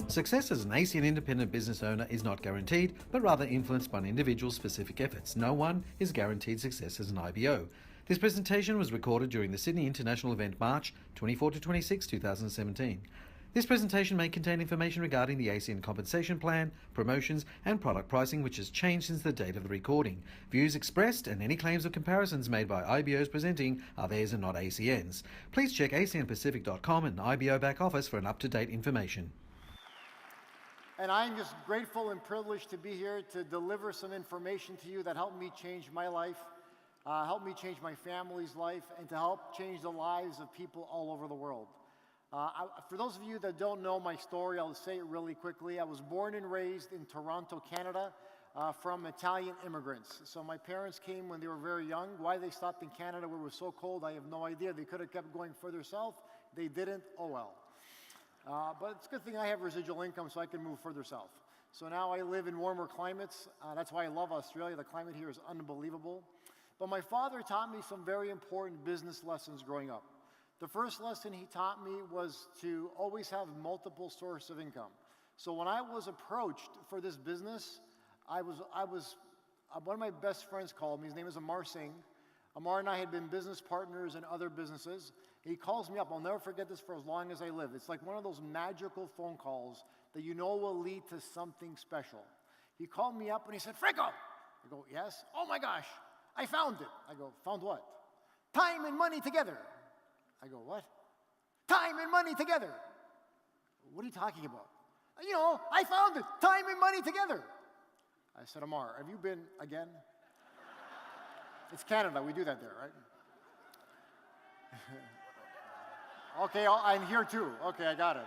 Success as an ACN independent business owner is not guaranteed, but rather influenced by an individual's specific efforts. No one is guaranteed success as an IBO. This presentation was recorded during the Sydney International Event March 24 to 26, 2017. This presentation may contain information regarding the ACN compensation plan, promotions and product pricing which has changed since the date of the recording. Views expressed and any claims or comparisons made by IBOs presenting are theirs and not ACN's. Please check acnpacific.com and IBO back office for an up-to-date information. And I'm just grateful and privileged to be here to deliver some information to you that helped me change my life, helped me change my family's life, and to help change the lives of people all over the world. For those of you that don't know my story, I'll say it really quickly. I was born and raised in Toronto, Canada, from Italian immigrants. So my parents came when they were very young. Why they stopped in Canada where it was so cold, I have no idea. They could have kept going further south. They didn't. Oh well. But it's a good thing I have residual income so I can move further south. So now I live in warmer climates. That's why I love Australia. The climate here is unbelievable. But my father taught me some very important business lessons growing up. The first lesson he taught me was to always have multiple sources of income. So when I was approached for this business, one of my best friends called me. His name is Amar Singh. Amar and I had been business partners in other businesses. He calls me up. I'll never forget this for as long as I live. It's like one of those magical phone calls that you know will lead to something special. He called me up and he said, "Franco!" I go, "Yes?" "Oh my gosh, I found it." I go, "Found what?" "Time and money together." I go, "What?" "Time and money together." "What are you talking about?" "You know, I found it. Time and money together." I said, "Amar, have you been again?" It's Canada. We do that there, right? Okay, I'm here too. Okay, I got it.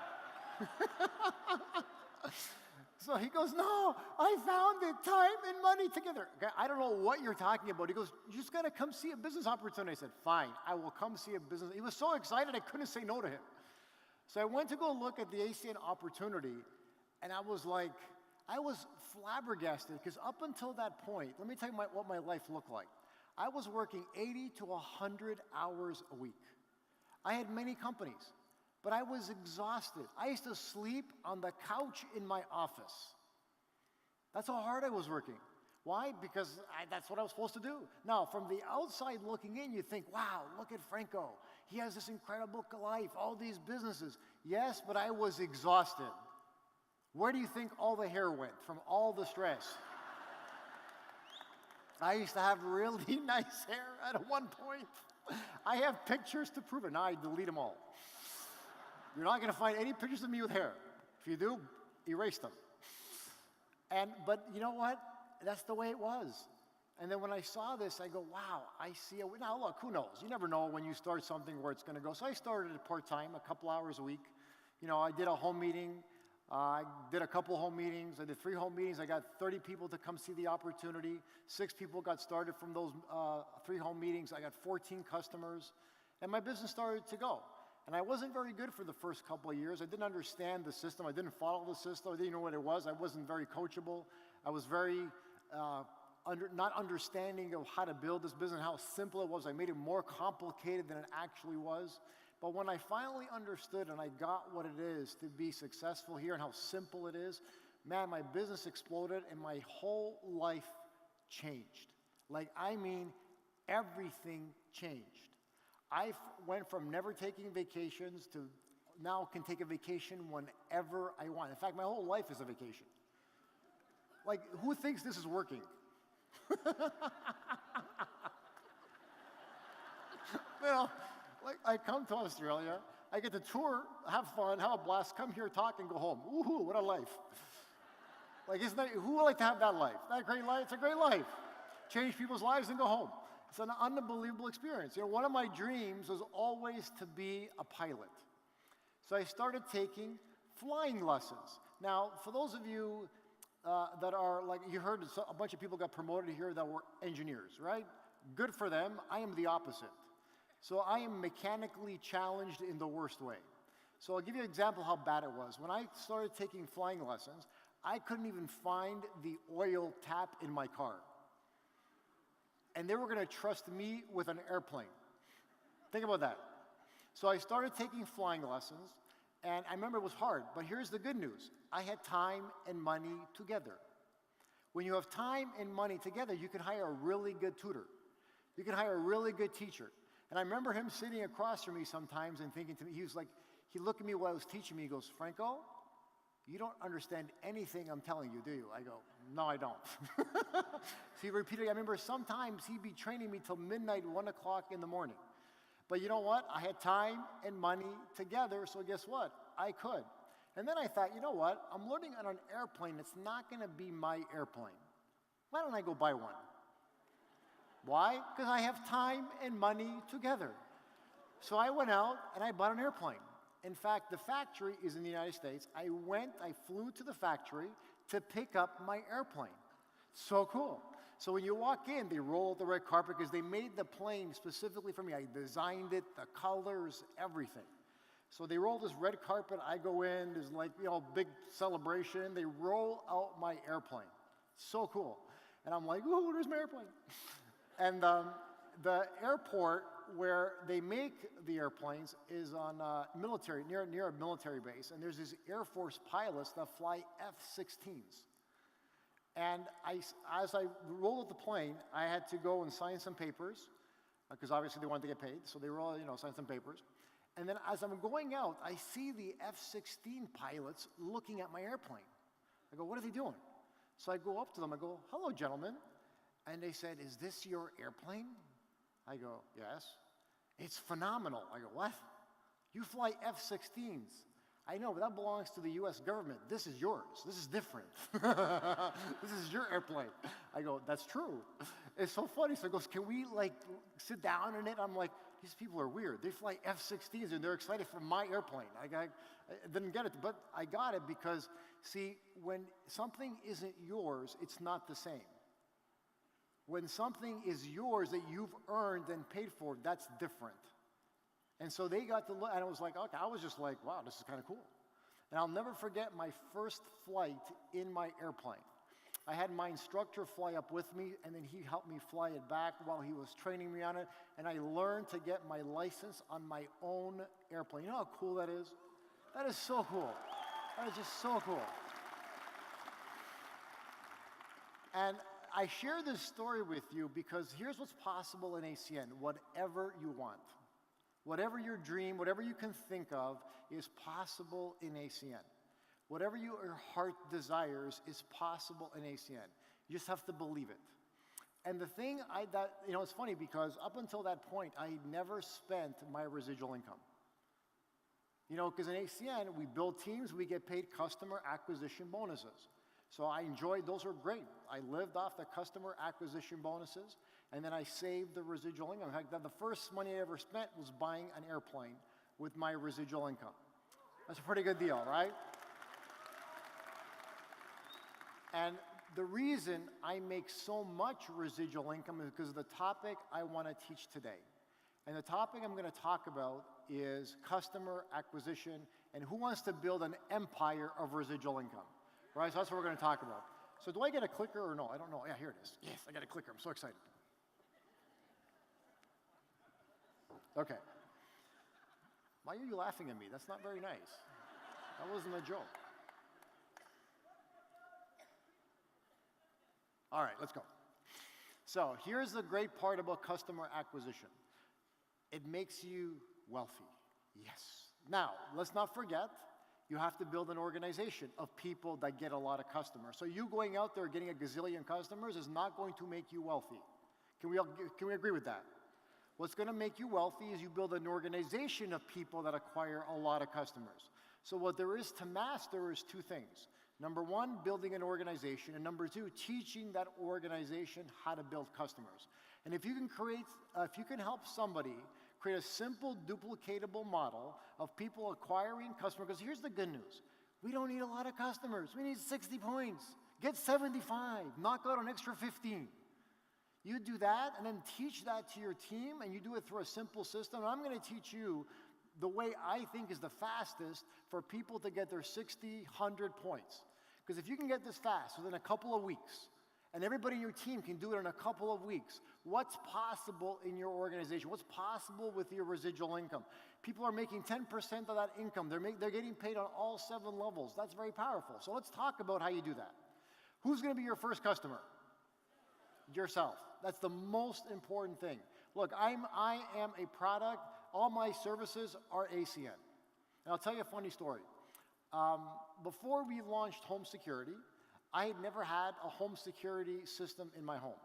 So he goes, "No, I found it. Time and money together." Okay, I don't know what you're talking about. He goes, "You just got to come see a business opportunity." I said, "Fine, I will come see a business." He was so excited I couldn't say no to him. So I went to go look at the ACN opportunity, and I was flabbergasted because up until that point, let me tell you what my life looked like. I was working 80 to 100 hours a week. I had many companies, but I was exhausted. I used to sleep on the couch in my office. That's how hard I was working. Why? Because that's what I was supposed to do. Now, from the outside looking in, you think, wow, look at Franco. He has this incredible life, all these businesses. Yes, but I was exhausted. Where do you think all the hair went from all the stress? I used to have really nice hair at one point. I have pictures to prove it. Now I delete them all. You're not going to find any pictures of me with hair. If you do, erase them. But you know what? That's the way it was. And then when I saw this, I go, wow, I see it. Now look, who knows? You never know when you start something where it's going to go. So I started it part-time, a couple hours a week. You know, I did a home meeting. I did a couple home meetings. I did 3 home meetings. I got 30 people to come see the opportunity. 6 people got started from those 3 home meetings. I got 14 customers. And my business started to go. And I wasn't very good for the first couple of years. I didn't understand the system. I didn't follow the system. I didn't know what it was. I wasn't very coachable. I was very not understanding of how to build this business, how simple it was. I made it more complicated than it actually was. But when I finally understood and I got what it is to be successful here and how simple it is, man, my business exploded and my whole life changed. Like, I mean, everything changed. I went from never taking vacations to now can take a vacation whenever I want. In fact, my whole life is a vacation. Like, who thinks this is working? You know, like, I come to Australia, I get to tour, have fun, have a blast, come here, talk, and go home. Woohoo, what a life. Like, who would like to have that life? That a great life? It's a great life. Change people's lives and go home. It's an unbelievable experience. You know, one of my dreams was always to be a pilot. So I started taking flying lessons. Now, for those of you that are, like, you heard a bunch of people got promoted here that were engineers, right? Good for them. I am the opposite. So I am mechanically challenged in the worst way. So I'll give you an example how bad it was. When I started taking flying lessons, I couldn't even find the oil tap in my car. And they were going to trust me with an airplane. Think about that. So I started taking flying lessons, And I remember it was hard, but here's the good news. I had time and money together. When you have time and money together, you can hire a really good tutor. You can hire a really good teacher. And I remember him sitting across from me sometimes and thinking to me, he looked at me while I was teaching me, he goes, Franco, you don't understand anything I'm telling you, do you? I go, no, I don't. So he repeated, I remember sometimes he'd be training me till midnight, 1 o'clock in the morning. But you know what? I had time and money together, so guess what? I could. And then I thought, you know what? I'm learning on an airplane that's not going to be my airplane. Why don't I go buy one? Why? Because I have time and money together. So I went out and I bought an airplane. In fact, the factory is in the United States. I flew to the factory to pick up my airplane. So cool. So when you walk in, they roll out the red carpet because they made the plane specifically for me. I designed it, the colors, everything. So they roll this red carpet. I go in. There's like, big celebration. They roll out my airplane. So cool. And I'm like, ooh, there's my airplane. And the airport where they make the airplanes is on near a military base. And there's these Air Force pilots that fly F-16s. And as I rolled out the plane, I had to go and sign some papers, because obviously they wanted to get paid. So they roll, sign some papers. And then as I'm going out, I see the F-16 pilots looking at my airplane. I go, what are they doing? So I go up to them. I go, hello, gentlemen. And they said, is this your airplane? I go, yes. It's phenomenal. I go, what? You fly F-16s. I know, but that belongs to the U.S. government. This is yours. This is different. This is your airplane. I go, that's true. It's so funny. So he goes, can we sit down in it? I'm like, these people are weird. They fly F-16s and they're excited for my airplane. I didn't get it, but I got it because, see, when something isn't yours, it's not the same. When something is yours that you've earned and paid for, that's different. And so they got to look, and I was like, okay, I was just like, wow, this is kind of cool. And I'll never forget my first flight in my airplane. I had my instructor fly up with me, and then he helped me fly it back while he was training me on it, and I learned to get my license on my own airplane. You know how cool that is? That is so cool. That is just so cool. And I share this story with you because here's what's possible in ACN, whatever you want. Whatever your dream, whatever you can think of is possible in ACN. Whatever your heart desires is possible in ACN. You just have to believe it. And the thing it's funny because up until that point, I never spent my residual income. Because in ACN, we build teams, we get paid customer acquisition bonuses. So I enjoyed, those were great. I lived off the customer acquisition bonuses, and then I saved the residual income. In fact, the first money I ever spent was buying an airplane with my residual income. That's a pretty good deal, right? And the reason I make so much residual income is because of the topic I want to teach today. And the topic I'm going to talk about is customer acquisition and who wants to build an empire of residual income. Right, so that's what we're going to talk about. So do I get a clicker or no? I don't know. Yeah, here it is. Yes, I got a clicker. I'm so excited. Okay. Why are you laughing at me? That's not very nice. That wasn't a joke. All right, let's go. So here's the great part about customer acquisition. It makes you wealthy. Yes. Now, let's not forget, you have to build an organization of people that get a lot of customers. So you going out there getting a gazillion customers is not going to make you wealthy. Can we agree with that? What's going to make you wealthy is you build an organization of people that acquire a lot of customers. So what there is to master is two things. Number one, building an organization, and number two, teaching that organization how to build customers. And if you can help somebody create a simple, duplicatable model of people acquiring customers, because here's the good news. We don't need a lot of customers. We need 60 points. Get 75. Knock out an extra 15. You do that and then teach that to your team, and you do it through a simple system. And I'm going to teach you the way I think is the fastest for people to get their 60, 100 points. Because if you can get this fast within a couple of weeks, And everybody in your team can do it in a couple of weeks. What's possible in your organization? What's possible with your residual income? People are making 10% of that income. They're getting paid on all 7 levels. That's very powerful. So let's talk about how you do that. Who's going to be your first customer? Yourself. That's the most important thing. Look, I am a product. All my services are ACN. And I'll tell you a funny story. Before we launched home security, I had never had a home security system in my home.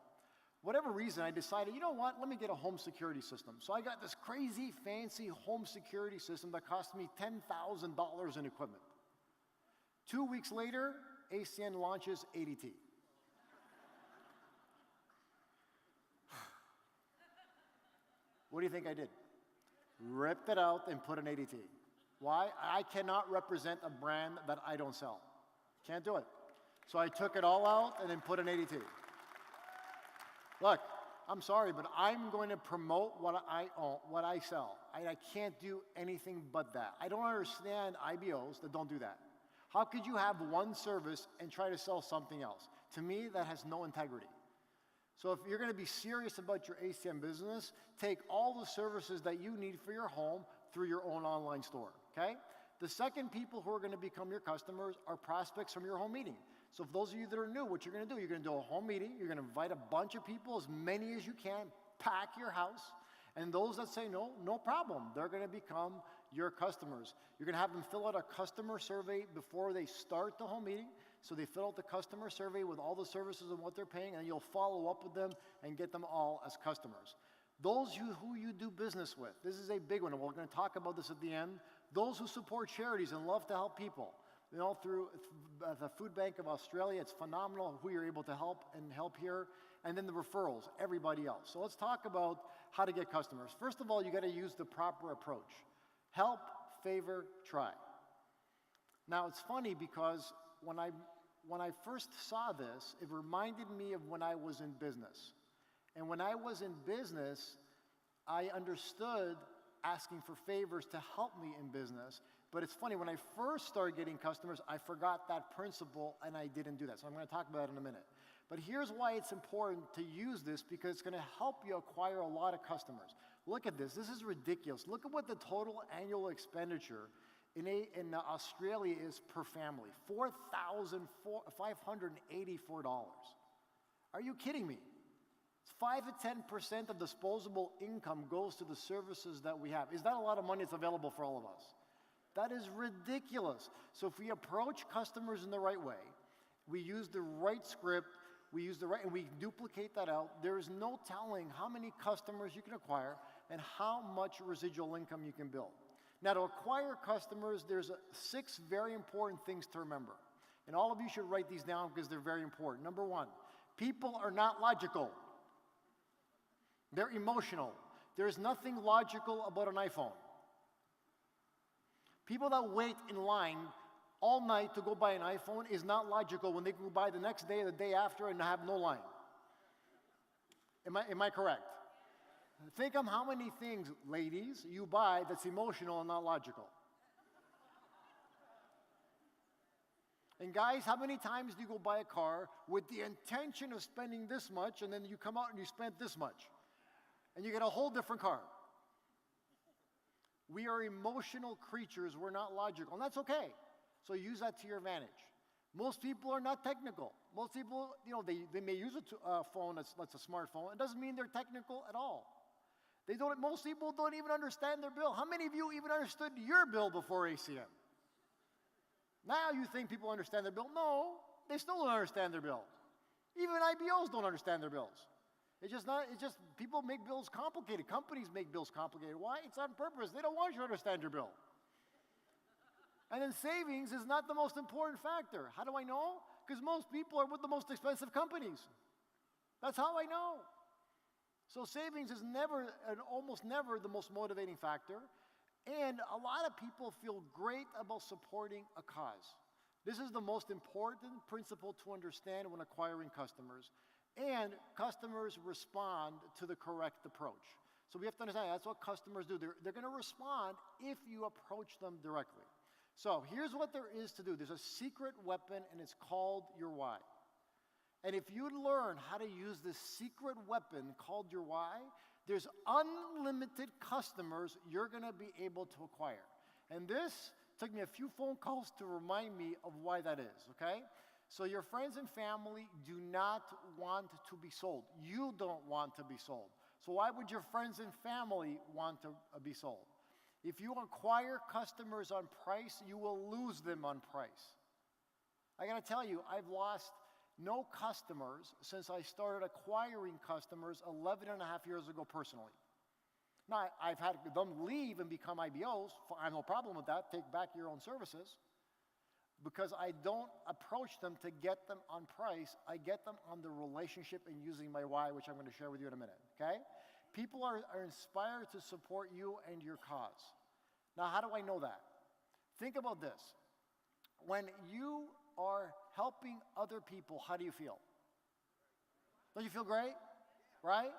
Whatever reason, I decided, you know what, let me get a home security system. So I got this crazy, fancy home security system that cost me $10,000 in equipment. 2 weeks later, ACN launches ADT. What do you think I did? Ripped it out and put an ADT. Why? I cannot represent a brand that I don't sell. Can't do it. So I took it all out and then put an ADT. Look, I'm sorry, but I'm going to promote what I own, what I sell. I can't do anything but that. I don't understand IBOs that don't do that. How could you have one service and try to sell something else? To me, that has no integrity. So if you're going to be serious about your ACN business, take all the services that you need for your home through your own online store, okay? The second people who are going to become your customers are prospects from your home meeting. So for those of you that are new, what you're going to do, you're going to do a home meeting, you're going to invite a bunch of people, as many as you can, pack your house, and those that say no, no problem. They're going to become your customers. You're going to have them fill out a customer survey before they start the home meeting. So they fill out the customer survey with all the services and what they're paying, and you'll follow up with them and get them all as customers. Those who you do business with, this is a big one, and we're going to talk about this at the end. Those who support charities and love to help people. You know, through the Food Bank of Australia, it's phenomenal who you're able to help here. And then the referrals, everybody else. So let's talk about how to get customers. First of all, you got to use the proper approach. Help, favor, try. Now, it's funny because when I first saw this, it reminded me of when I was in business. And when I was in business, I understood asking for favors to help me in business. But it's funny, when I first started getting customers, I forgot that principle and I didn't do that. So I'm going to talk about it in a minute. But here's why it's important to use this, because it's going to help you acquire a lot of customers. Look at this. This is ridiculous. Look at what the total annual expenditure in Australia is per family. $4,584. Are you kidding me? 5 to 10% of disposable income goes to the services that we have. Is that a lot of money that's available for all of us? That is ridiculous. So if we approach customers in the right way, we use the right script, and we duplicate that out, there is no telling how many customers you can acquire and how much residual income you can build. Now, to acquire customers, there's 6 very important things to remember. And all of you should write these down because they're very important. Number 1, people are not logical. They're emotional. There's nothing logical about an iPhone. People that wait in line all night to go buy an iPhone is not logical when they can buy the next day or the day after and have no line. Am I correct? Think of how many things, ladies, you buy that's emotional and not logical. And guys, how many times do you go buy a car with the intention of spending this much, and then you come out and you spend this much, and you get a whole different car? We are emotional creatures. We're not logical, and that's okay. So use that to your advantage. Most people are not technical. Most people, you know, they may use a phone that's a smartphone. It doesn't mean they're technical at all. Most people don't even understand their bill. How many of you even understood your bill before ACN? Now you think people understand their bill. No, they still don't understand their bill. Even IBOs don't understand their bills. It's just people make bills complicated. Companies make bills complicated. Why? It's on purpose. They don't want you to understand your bill. And then savings is not the most important factor. How do I know? Because most people are with the most expensive companies. That's how I know. So savings is never, and almost never, the most motivating factor. And a lot of people feel great about supporting a cause. This is the most important principle to understand when acquiring customers. And customers respond to the correct approach. So we have to understand that's what customers do. They're going to respond if you approach them directly. So here's what there is to do. There's a secret weapon, and it's called your why. And if you learn how to use this secret weapon called your why, there's unlimited customers you're going to be able to acquire. And this took me a few phone calls to remind me of why that is, okay? So your friends and family do not want to be sold. You don't want to be sold. So why would your friends and family want to be sold? If you acquire customers on price, you will lose them on price. I got to tell you, I've lost no customers since I started acquiring customers 11 and a half years ago personally. Now, I've had them leave and become IBOs. I have no problem with that. Take back your own services. Because I don't approach them to get them on price. I get them on the relationship and using my why, which I'm going to share with you in a minute, okay? People are inspired to support you and your cause. Now, how do I know that? Think about this. When you are helping other people, how do you feel? Don't you feel great? Right?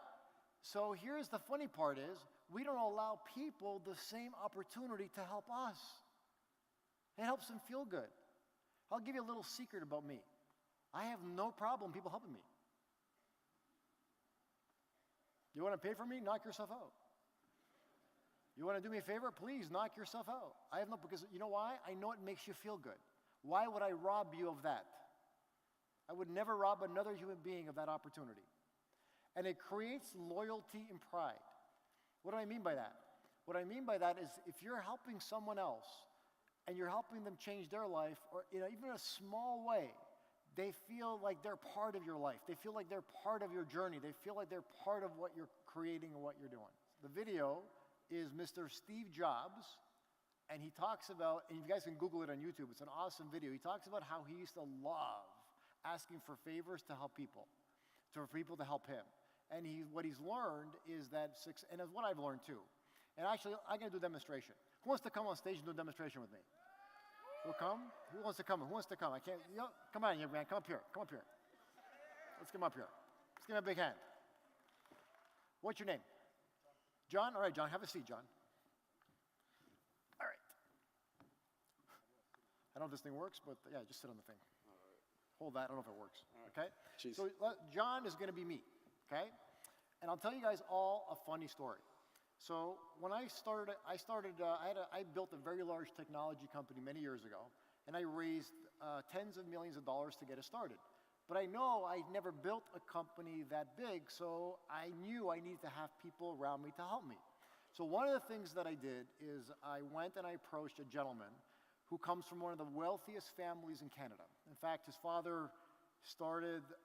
So here's the funny part is, we don't allow people the same opportunity to help us. It helps them feel good. I'll give you a little secret about me. I have no problem people helping me. You want to pay for me? Knock yourself out. You want to do me a favor? Please knock yourself out. I have no, because you know why? I know it makes you feel good. Why would I rob you of that? I would never rob another human being of that opportunity. And it creates loyalty and pride. What do I mean by that? What I mean by that is if you're helping someone else and you're helping them change their life, or even in a small way, they feel like they're part of your life. They feel like they're part of your journey. They feel like they're part of what you're creating and what you're doing. The video is Mr. Steve Jobs, and he talks about, and you guys can Google it on YouTube, it's an awesome video. He talks about how he used to love asking for favors to help people, for people to help him. And what he's learned is that, and it's what I've learned too. And actually, I'm going to do a demonstration. Who wants to come on stage and do a demonstration with me? Who'll come? Who wants to come? Who wants to come? I can't, come on, young man, come up here. Come up here. Let's come up here. Let's give him a big hand. What's your name? John? All right, John, have a seat, John. All right. I don't know if this thing works, but yeah, just sit on the thing. Hold that, I don't know if it works, okay? Jeez. So John is going to be me, okay? And I'll tell you guys all a funny story. So when I built a very large technology company many years ago, and I raised tens of millions of dollars to get it started. But I know I never built a company that big, so I knew I needed to have people around me to help me. So one of the things that I did is I went and I approached a gentleman who comes from one of the wealthiest families in Canada. In fact, his father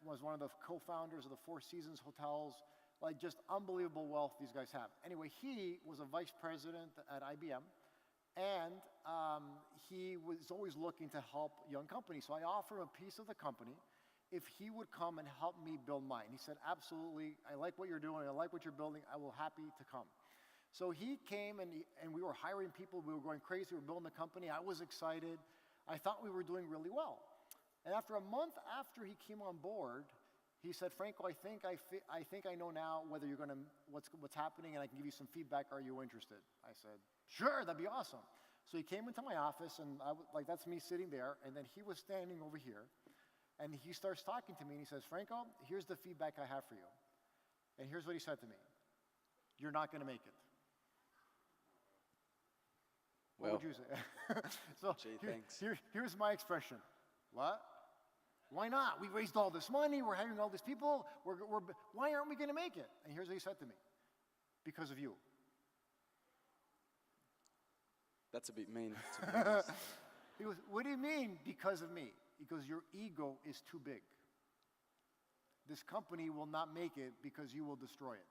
was one of the co-founders of the Four Seasons hotels, like just unbelievable wealth these guys have. Anyway, he was a vice president at IBM, and he was always looking to help young companies. So I offered him a piece of the company if he would come and help me build mine. He said, absolutely, I like what you're doing, I like what you're building, I will happy to come. So he came and we were hiring people, we were going crazy, we were building the company, I was excited, I thought we were doing really well. And after a month after he came on board, he said, Franco, I think I know now whether you're gonna, what's happening, and I can give you some feedback, are you interested? I said, sure, that'd be awesome. So he came into my office, and that's me sitting there, and then he was standing over here, and he starts talking to me, and he says, Franco, here's the feedback I have for you. And here's what he said to me. You're not gonna make it. What would you say? So gee, thanks. Here's my expression. What? Why not? We raised all this money. We're hiring all these people. Why aren't we going to make it? And here's what he said to me. Because of you. That's a bit mean, to be honest. He goes, what do you mean, because of me? He goes, your ego is too big. This company will not make it because you will destroy it.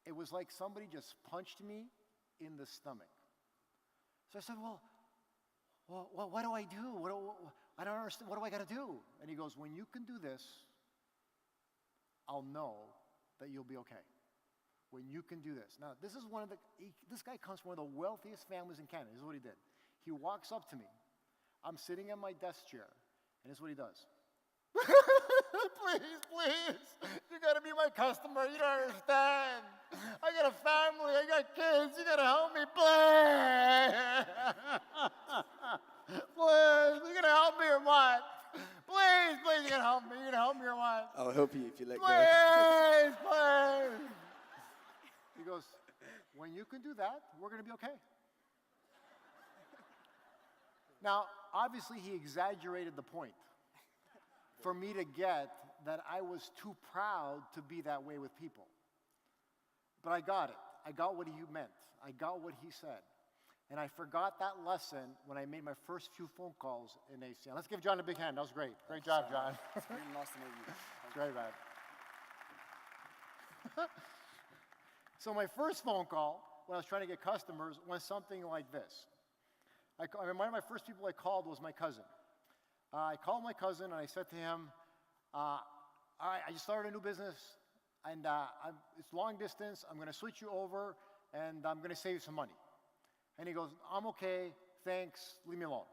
It was like somebody just punched me in the stomach. So I said, well, what do I do? I don't understand. What do I got to do? And he goes, when you can do this, I'll know that you'll be okay. When you can do this. Now, this is this guy comes from one of the wealthiest families in Canada. This is what he did. He walks up to me. I'm sitting in my desk chair, and this is what he does. Please, you gotta be my customer, you don't understand. I got a family, I got kids, you gotta help me, please. Please, you gonna help me or what? Please, help you if you let go. Please, please. He goes, when you can do that, we're going to be okay. Now, obviously, he exaggerated the point for me to get that I was too proud to be that way with people. But I got it. I got what he meant. I got what he said. And I forgot that lesson when I made my first few phone calls in ACN. Let's give John a big hand. That was great. Great job, John. It's really nice to meet you. Great, man. So my first phone call, when I was trying to get customers, went something like this. One of my first people I called was my cousin. I called my cousin and I said to him, all right, I just started a new business and it's long distance. I'm going to switch you over and I'm going to save you some money. And he goes, I'm okay, thanks, leave me alone.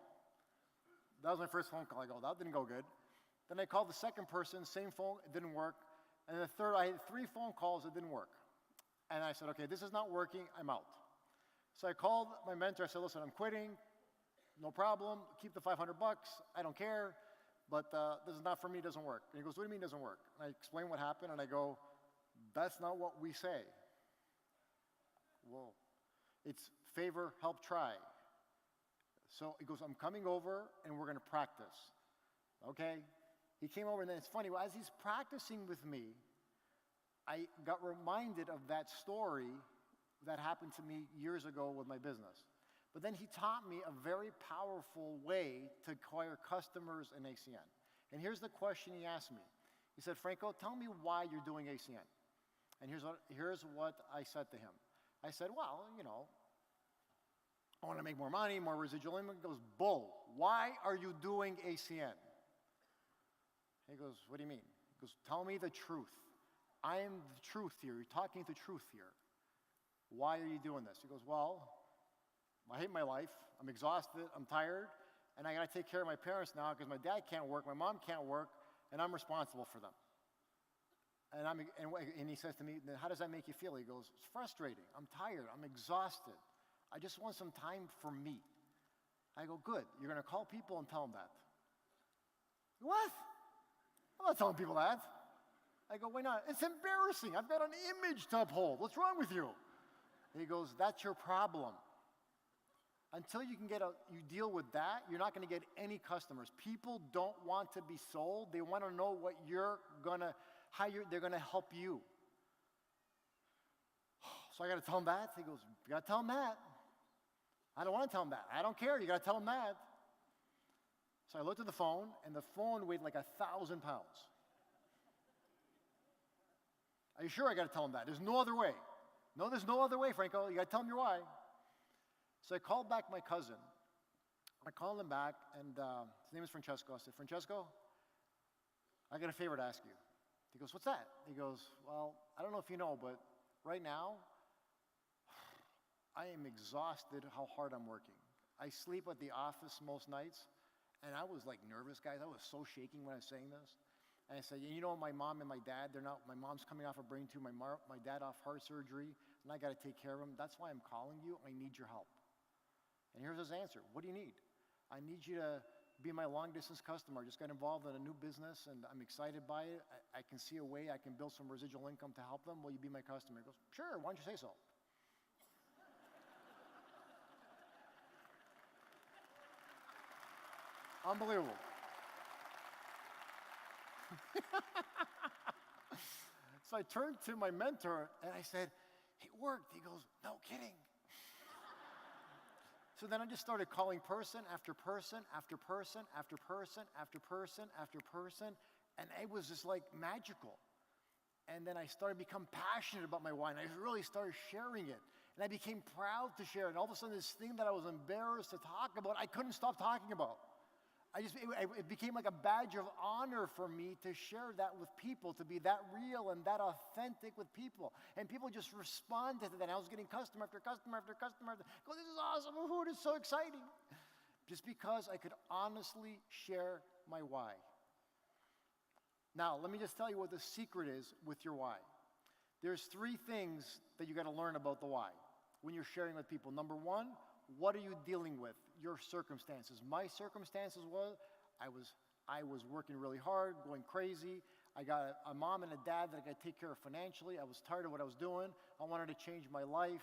That was my first phone call. I go, that didn't go good. Then I called the second person, same phone, it didn't work. And then the third, I had 3 phone calls, it didn't work. And I said, okay, this is not working, I'm out. So I called my mentor, I said, listen, I'm quitting, no problem, keep the $500, I don't care, but this is not for me, it doesn't work. And he goes, what do you mean it doesn't work? And I explain what happened, and I go, that's not what we say. Whoa. It's favor, help, try. So he goes, I'm coming over, and we're going to practice. Okay? He came over, and then it's funny, as he's practicing with me, I got reminded of that story that happened to me years ago with my business. But then he taught me a very powerful way to acquire customers in ACN. And here's the question he asked me. He said, Franco, tell me why you're doing ACN. And here's what I said to him. I said, well, you know, I want to make more money, more residual income. He goes, bull, why are you doing ACN? He goes, what do you mean? He goes, tell me the truth. I am the truth here. You're talking the truth here. Why are you doing this? He goes, well, I hate my life. I'm exhausted. I'm tired. And I got to take care of my parents now because my dad can't work, my mom can't work, and I'm responsible for them. And he says to me, how does that make you feel? He goes, it's frustrating. I'm tired. I'm exhausted. I just want some time for me. I go, good. You're going to call people and tell them that. What? I'm not telling people that. I go, why not? It's embarrassing. I've got an image to uphold. What's wrong with you? He goes, that's your problem. Until you can you deal with that, you're not going to get any customers. People don't want to be sold. They want to know what they're going to help you. So I got to tell him that. He goes, you got to tell him that. I don't want to tell him that. I don't care. You got to tell him that. So I looked at the phone, and the phone weighed like 1,000 pounds. Are you sure I got to tell him that? There's no other way. No, there's no other way, Franco. You got to tell him your why. So I called back my cousin. I called him back, and his name is Francesco. I said, Francesco, I got a favor to ask you. He goes, what's that? He goes, well, I don't know if you know, but right now, I am exhausted how hard I'm working. I sleep at the office most nights, and I was like nervous, guys. I was so shaking when I was saying this. And I said, you know, my mom and my dad, my mom's coming off a brain tumor, my dad off heart surgery, and I got to take care of him. That's why I'm calling you. I need your help. And here's his answer. What do you need? I need you to be my long-distance customer. I just got involved in a new business, and I'm excited by it. I can see a way I can build some residual income to help them. Will you be my customer? He goes, sure. Why don't you say so? Unbelievable. So I turned to my mentor, and I said, it worked. He goes, no kidding. So then I just started calling person after person after person after person after person after person, and it was just like magical. And then I started to become passionate about my wine. I really started sharing it, and I became proud to share it. And all of a sudden, this thing that I was embarrassed to talk about, I couldn't stop talking about. It became like a badge of honor for me to share that with people, to be that real and that authentic with people. And people just responded to that. And I was getting customer after customer after customer. Go, this is awesome. Ooh, this is so exciting. Just because I could honestly share my why. Now, let me just tell you what the secret is with your why. There's 3 things that you got to learn about the why when you're sharing with people. Number 1, what are you dealing with? Your circumstances. My circumstances was I was working really hard, going crazy. I got a mom and a dad that I got to take care of financially. I was tired of what I was doing. I wanted to change my life.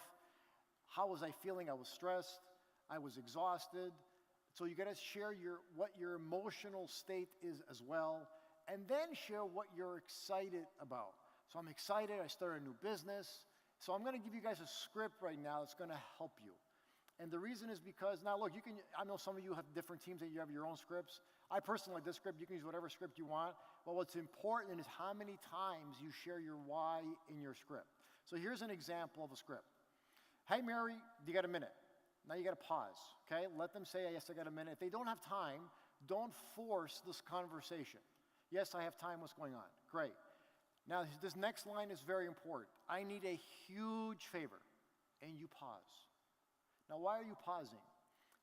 How was I feeling? I was stressed. I was exhausted. So you got to share what your emotional state is as well, and then share what you're excited about. So I'm excited. I started a new business. So I'm going to give you guys a script right now that's going to help you. And the reason is because, now look, I know some of you have different teams and you have your own scripts. I personally like this script. You can use whatever script you want. But what's important is how many times you share your why in your script. So here's an example of a script. Hey, Mary, you got a minute? Now you got to pause, okay? Let them say, yes, I got a minute. If they don't have time, don't force this conversation. Yes, I have time. What's going on? Great. Now, this next line is very important. I need a huge favor. And you pause. Now, why are you pausing?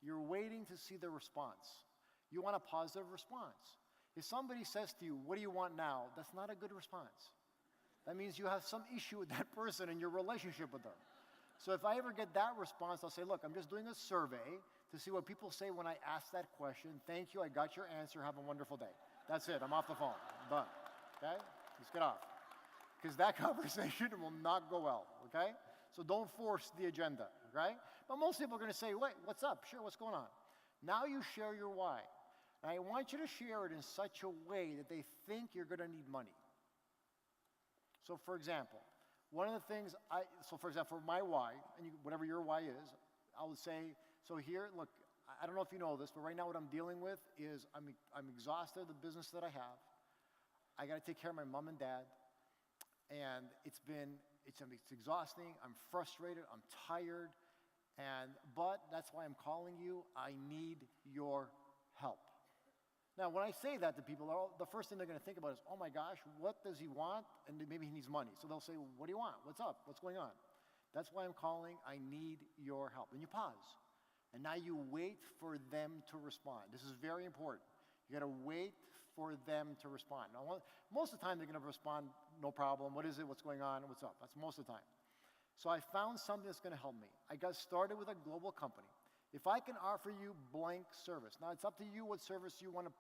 You're waiting to see the response. You want a positive response. If somebody says to you, what do you want now? That's not a good response. That means you have some issue with that person in your relationship with them. So if I ever get that response, I'll say, look, I'm just doing a survey to see what people say when I ask that question. Thank you, I got your answer, have a wonderful day. That's it, I'm off the phone, I'm done, okay? Just get off. Because that conversation will not go well, okay? So don't force the agenda, right? But most people are going to say, wait, what's up? Sure, what's going on? Now you share your why. And I want you to share it in such a way that they think you're going to need money. So for example, one of the things for example, my why, and whatever your why is, I would say, so here, look, I don't know if you know this, but right now what I'm dealing with is I'm exhausted of the business that I have. I got to take care of my mom and dad. And it's exhausting, I'm frustrated, I'm tired, but that's why I'm calling you. I need your help. Now, when I say that to people, the first thing they're going to think about is, oh my gosh, what does he want? And maybe he needs money. So they'll say, what do you want? What's up? What's going on? That's why I'm calling. I need your help. And you pause. And now you wait for them to respond. This is very important. You got to wait for them to respond. Now, most of the time, they're going to respond, no problem. What is it? What's going on? What's up? That's most of the time. So I found something that's going to help me. I got started with a global company. If I can offer you blank service, now it's up to you what service you want to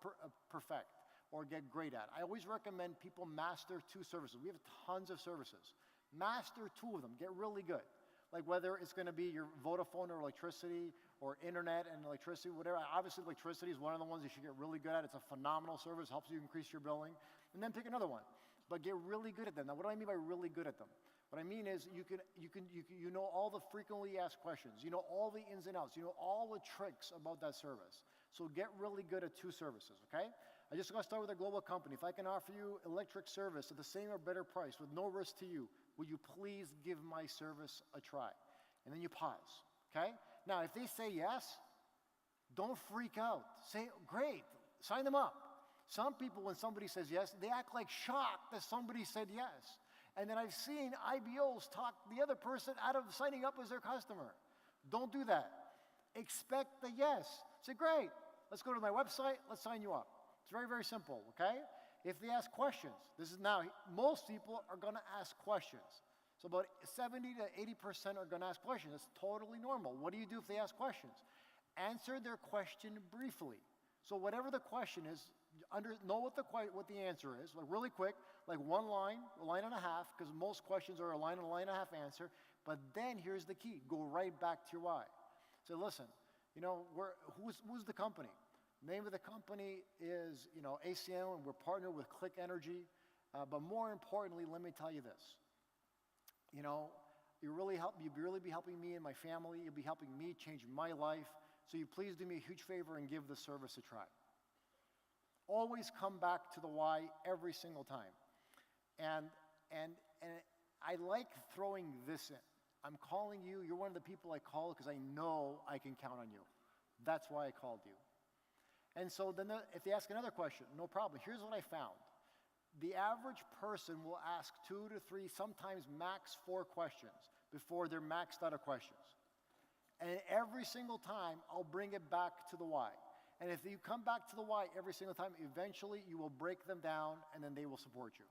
perfect or get great at. I always recommend people master 2 services. We have tons of services. Master 2 of them. Get really good. Like whether it's going to be your Vodafone or electricity or internet and electricity, whatever. Obviously, electricity is one of the ones you should get really good at. It's a phenomenal service, helps you increase your billing. And then pick another one. But get really good at them. Now, what do I mean by really good at them? What I mean is you know all the frequently asked questions. You know all the ins and outs. You know all the tricks about that service. So get really good at 2 services, okay? I just got to start with a global company. If I can offer you electric service at the same or better price with no risk to you, will you please give my service a try? And then you pause, okay? Now, if they say yes, don't freak out. Say, great, sign them up. Some people, when somebody says yes, they act like shocked that somebody said yes. And then I've seen IBOs talk the other person out of signing up as their customer. Don't do that. Expect the yes. Say, great, let's go to my website, let's sign you up. It's very, very simple, okay? If they ask questions, most people are going to ask questions. So about 70 to 80% are going to ask questions. That's totally normal. What do you do if they ask questions? Answer their question briefly. So whatever the question is, know what the answer is, like really quick, like one line, a line and a half, because most questions are a line and a half answer. But then here's the key: go right back to your why. So listen, who's the company? Name of the company is ACN, and we're partnered with Click Energy. But more importantly, let me tell you this: you'll really be helping me and my family. You'll be helping me change my life. So you please do me a huge favor and give the service a try. Always come back to the why every single time. And I like throwing this in. I'm calling you. You're one of the people I call because I know I can count on you. That's why I called you. And so then if they ask another question, no problem. Here's what I found. The average person will ask 2 to 3, sometimes max 4 questions before they're maxed out of questions. And every single time, I'll bring it back to the why. And if you come back to the why every single time, eventually you will break them down and then they will support you.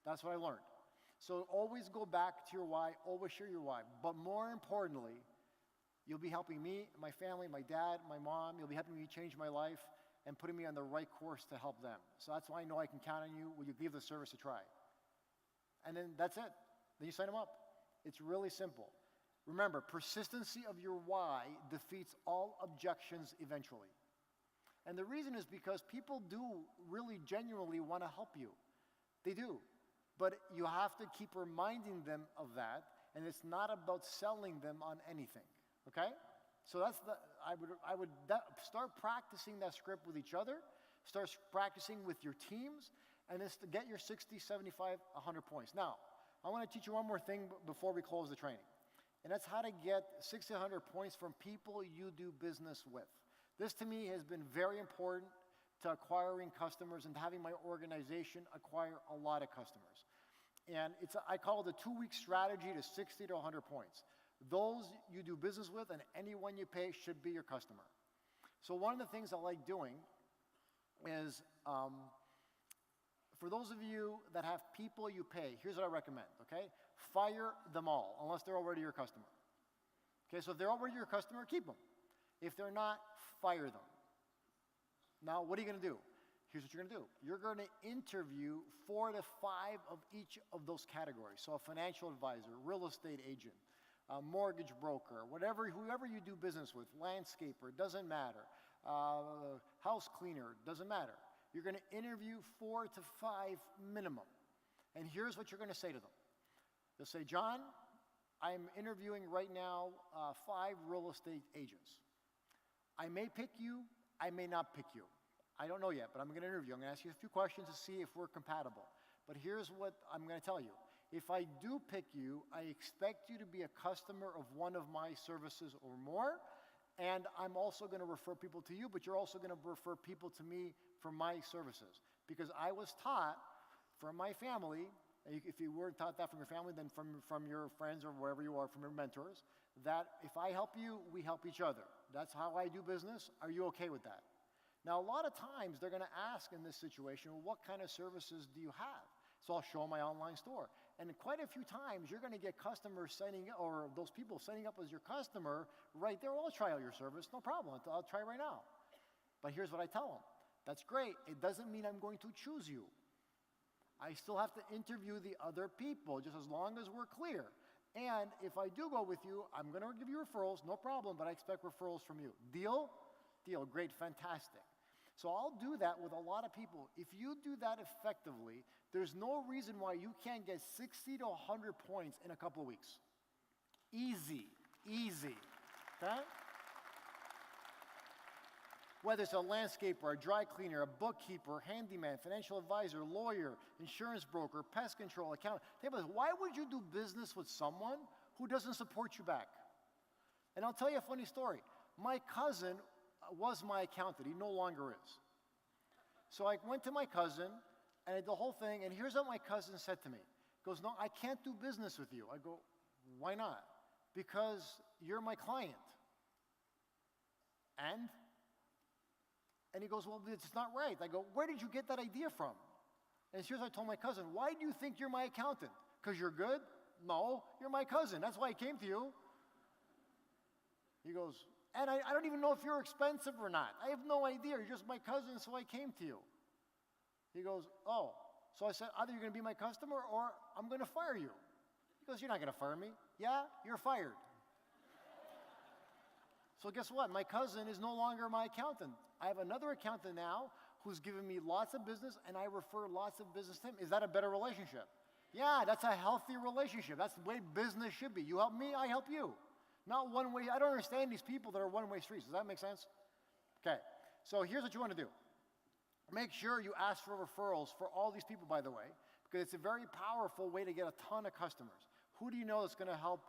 That's what I learned. So always go back to your why, always share your why. But more importantly, you'll be helping me, my family, my dad, my mom. You'll be helping me change my life. and putting me on the right course to help them. So that's why I know I can count on you. Will you give the service a try? And then that's it. Then you sign them up. It's really simple. Remember, persistency of your why defeats all objections eventually. And the reason is because people do really genuinely want to help you. They do. But you have to keep reminding them of that, and it's not about selling them on anything, okay? So that's I would start practicing that script with each other, start practicing with your teams, and it's to get your 60, 75, 100 points. Now, I want to teach you one more thing before we close the training, and that's how to get 60, 100 points from people you do business with. This, to me, has been very important to acquiring customers and having my organization acquire a lot of customers. And I call it the 2-week strategy to 60 to 100 points. Those you do business with and anyone you pay should be your customer. So one of the things I like doing is, for those of you that have people you pay, here's what I recommend, okay? Fire them all, unless they're already your customer. Okay, so if they're already your customer, keep them. If they're not, fire them. Now, what are you going to do? Here's what you're going to do. You're going to interview 4 to 5 of each of those categories. So a financial advisor, real estate agent, a mortgage broker, whoever you do business with, landscaper, doesn't matter, house cleaner, doesn't matter. You're going to interview 4 to 5 minimum. And here's what you're going to say to them. You'll say, John, I'm interviewing right now 5 real estate agents. I may pick you, I may not pick you. I don't know yet, but I'm going to interview. I'm going to ask you a few questions to see if we're compatible. But here's what I'm going to tell you. If I do pick you, I expect you to be a customer of one of my services or more, and I'm also going to refer people to you, but you're also going to refer people to me for my services. Because I was taught from my family, if you weren't taught that from your family, then from your friends or wherever you are, from your mentors, that if I help you, we help each other. That's how I do business. Are you okay with that? Now, a lot of times they're going to ask in this situation, well, what kind of services do you have? So I'll show them my online store. And quite a few times you're going to get customers signing, or those people signing up as your customer right there. Well, I'll try out your service, no problem. I'll try right now. But here's what I tell them. That's great. It doesn't mean I'm going to choose you. I still have to interview the other people, just as long as we're clear. And if I do go with you, I'm going to give you referrals, no problem, but I expect referrals from you. Deal? Deal. Great. Fantastic. So I'll do that with a lot of people. If you do that effectively, there's no reason why you can't get 60 to 100 points in a couple of weeks. Easy. Easy. Okay? Whether it's a landscaper, a dry cleaner, a bookkeeper, handyman, financial advisor, lawyer, insurance broker, pest control, accountant. Why would you do business with someone who doesn't support you back? And I'll tell you a funny story. My cousin was my accountant. He no longer is. So I went to my cousin, and I did the whole thing, and here's what my cousin said to me. He goes, no, I can't do business with you. I go, why not? Because you're my client. And he goes, well, it's not right. I go, where did you get that idea from? And here's what I told my cousin. Why do you think you're my accountant? Because you're good? No, you're my cousin. That's why I came to you. He goes, and I don't even know if you're expensive or not. I have no idea. You're just my cousin, so I came to you. He goes, oh. So I said, either you're going to be my customer or I'm going to fire you. He goes, you're not going to fire me. Yeah, you're fired. So guess what? My cousin is no longer my accountant. I have another accountant now who's giving me lots of business, and I refer lots of business to him. Is that a better relationship? Yeah, that's a healthy relationship. That's the way business should be. You help me, I help you. Not one way. I don't understand these people that are one-way streets. Does that make sense? Okay, so here's what you want to do. Make sure you ask for referrals for all these people, by the way, because it's a very powerful way to get a ton of customers. Who do you know that's going to help?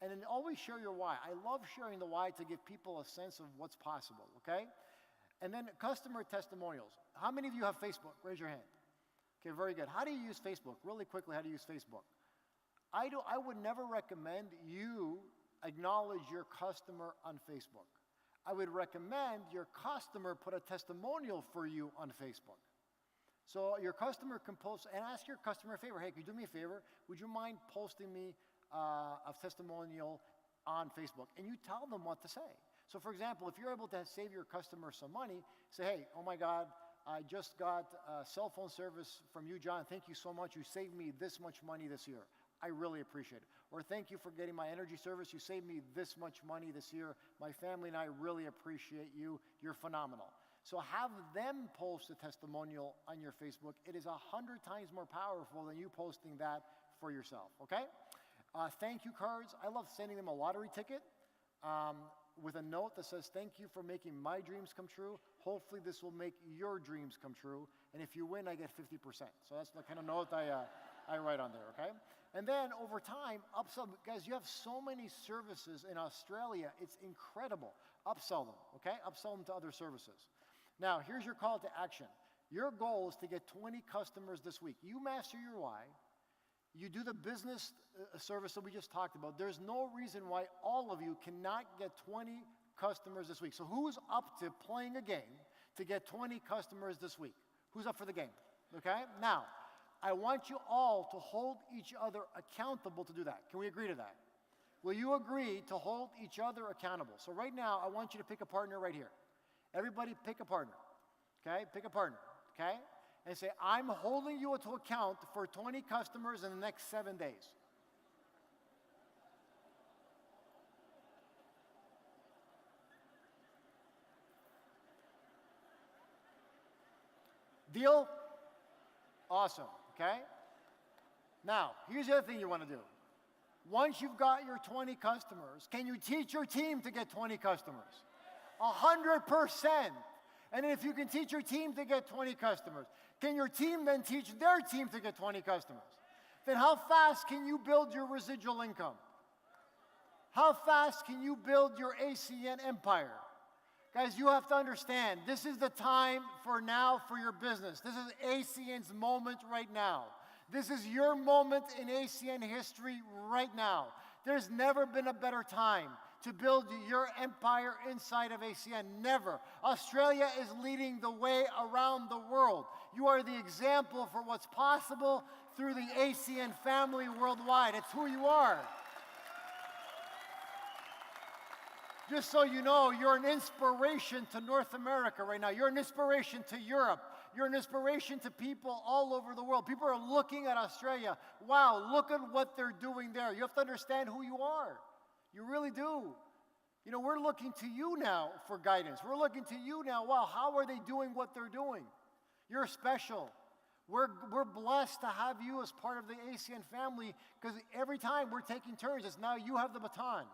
And then always share your why. I love sharing the why to give people a sense of what's possible, okay? And then customer testimonials. How many of you have Facebook? Raise your hand. Okay, very good. How do you use Facebook? Really quickly, how do you use Facebook? I would never recommend you acknowledge your customer on Facebook. I would recommend your customer put a testimonial for you on Facebook. So your customer can post, and ask your customer a favor. Hey, can you do me a favor? Would you mind posting me a testimonial on Facebook? And you tell them what to say. So for example, if you're able to save your customer some money, say, hey, oh my God, I just got cell phone service from you, John. Thank you so much. You saved me this much money this year. I really appreciate it. Or thank you for getting my energy service. You saved me this much money this year. My family and I really appreciate you. You're phenomenal. So have them post a testimonial on your Facebook. It is 100 times more powerful than you posting that for yourself, okay? Thank you cards. I love sending them a lottery ticket with a note that says, thank you for making my dreams come true. Hopefully this will make your dreams come true. And if you win, I get 50%. So that's the kind of note I write on there, okay? And then over time, upsell. Guys, you have so many services in Australia. It's incredible. Upsell them, okay? Upsell them to other services. Now, here's your call to action. Your goal is to get 20 customers this week. You master your why. You do the business service that we just talked about. There's no reason why all of you cannot get 20 customers this week. So who's up to playing a game to get 20 customers this week? Who's up for the game? Okay? Now, I want you all to hold each other accountable to do that. Can we agree to that? Will you agree to hold each other accountable? So right now, I want you to pick a partner right here. Everybody pick a partner, okay? Pick a partner, okay? And say, I'm holding you to account for 20 customers in the next 7 days. Deal? Awesome, okay? Now, here's the other thing you want to do. Once you've got your 20 customers, can you teach your team to get 20 customers? 100%. And if you can teach your team to get 20 customers, can your team then teach their team to get 20 customers? Then how fast can you build your residual income? How fast can you build your ACN empire? Guys, you have to understand, this is the time for now for your business. This is ACN's moment right now. This is your moment in ACN history right now. There's never been a better time to build your empire inside of ACN. Never. Australia is leading the way around the world. You are the example for what's possible through the ACN family worldwide. It's who you are. Just so you know, you're an inspiration to North America right now. You're an inspiration to Europe. You're an inspiration to people all over the world. People are looking at Australia. Wow, look at what they're doing there. You have to understand who you are. You really do. You know, we're looking to you now for guidance. We're looking to you now. Wow, how are they doing what they're doing? You're special. We're blessed to have you as part of the ACN family because every time we're taking turns, it's now you have the baton.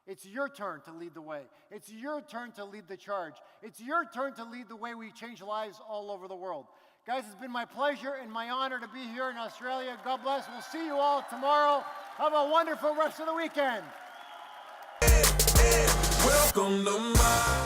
It's your turn to lead the way. It's your turn to lead the charge. It's your turn to lead the way we change lives all over the world. Guys, it's been my pleasure and my honor to be here in Australia. God bless. We'll see you all tomorrow. Have a wonderful rest of the weekend. Welcome to my